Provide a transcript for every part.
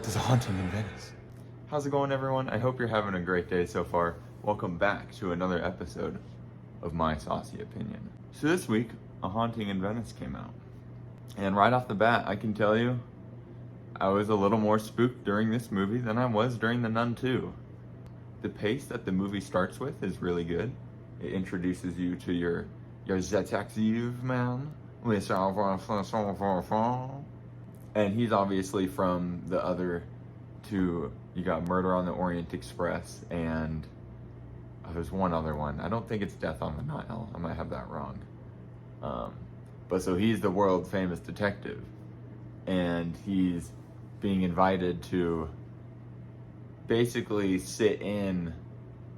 There's a haunting in Venice. How's it going, everyone? I hope you're having a great day so far. Welcome back to another episode of my saucy opinion. So this week, A Haunting in Venice came out. And right off the bat, I can tell you, I was a little more spooked during this movie than I was during The Nun 2. The pace that the movie starts with is really good. It introduces you to your detective man. And he's obviously from the other two. You got Murder on the Orient Express and there's one other one. I don't think it's Death on the Nile. I might have that wrong. But so he's the world famous detective, and he's being invited to basically sit in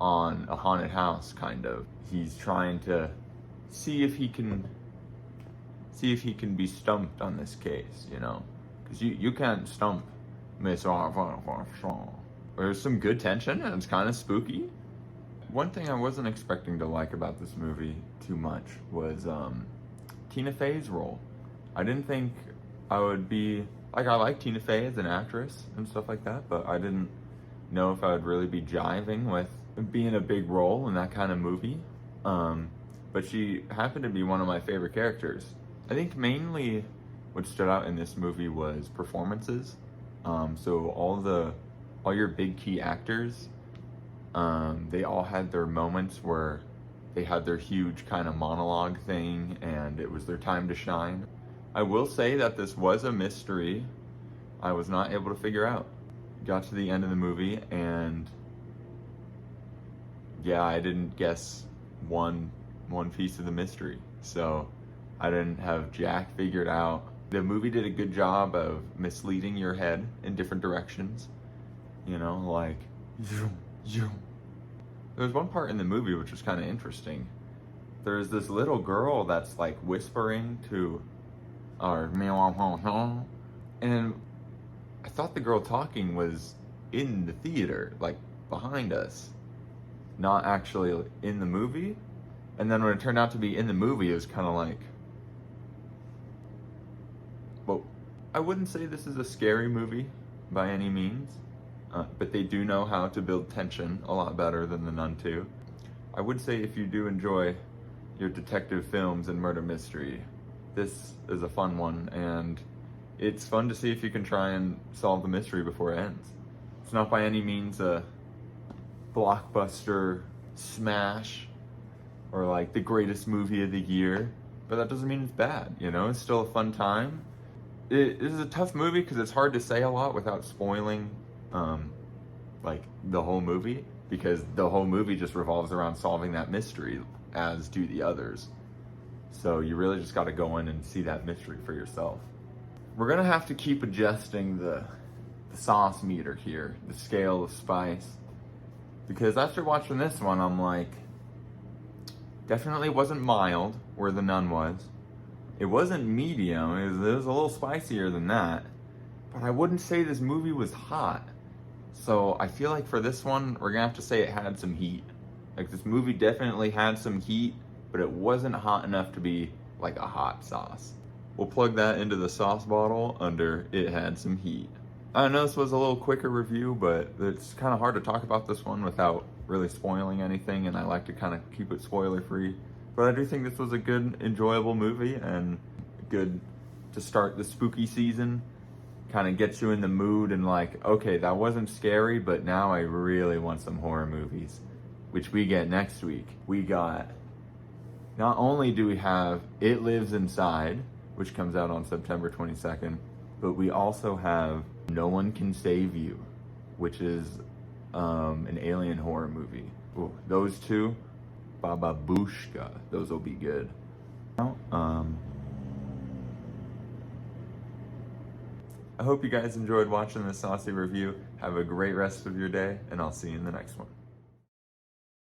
on a haunted house, kind of. He's trying to see if he can be stumped on this case, you know, because you can't stump Miss. There's some good tension and it's kind of spooky. One thing I wasn't expecting to like about this movie too much was Tina Fey's role. I didn't think I would be like, I like Tina Fey as an actress and stuff like that, but I didn't know if I would really be jiving with being a big role in that kind of movie. But she happened to be one of my favorite characters. I think mainly what stood out in this movie was performances. So all your big key actors, they all had their moments where they had their huge kind of monologue thing and it was their time to shine. I will say that this was a mystery I was not able to figure out. Got to the end of the movie and yeah, I didn't guess one piece of the mystery. So I didn't have jack figured out. The movie did a good job of misleading your head in different directions. You know, like, there was one part in the movie which was kind of interesting. There's this little girl that's like whispering to our and I thought the girl talking was in the theater, like behind us, not actually in the movie. And then when it turned out to be in the movie, it was kind of like, well, I wouldn't say this is a scary movie by any means, but they do know how to build tension a lot better than The Nun 2. I would say if you do enjoy your detective films and murder mystery, this is a fun one, and it's fun to see if you can try and solve the mystery before it ends. It's not by any means a blockbuster smash or like the greatest movie of the year, but that doesn't mean it's bad, you know? It's still a fun time. It is a tough movie because it's hard to say a lot without spoiling like the whole movie, because the whole movie just revolves around solving that mystery, as do the others. So you really just got to go in and see that mystery for yourself. We're gonna have to keep adjusting the sauce meter here, the scale of spice, because after watching this one, I'm like, definitely wasn't mild where The Nun was. It wasn't medium, it was a little spicier than that. But I wouldn't say this movie was hot. So I feel like for this one, we're gonna have to say it had some heat. Like, this movie definitely had some heat, but it wasn't hot enough to be like a hot sauce. We'll plug that into the sauce bottle under it had some heat. I know this was a little quicker review, but it's kind of hard to talk about this one without really spoiling anything, and I like to kind of keep it spoiler free. But I do think this was a good, enjoyable movie and good to start the spooky season. Kind of gets you in the mood and like, okay, that wasn't scary, but now I really want some horror movies, which we get next week. We got, not only do we have It Lives Inside, which comes out on September 22nd, but we also have No One Can Save You, which is an alien horror movie. Ooh, those two, Baba Booshka, those will be good. I hope you guys enjoyed watching this saucy review. Have a great rest of your day, and I'll see you in the next one.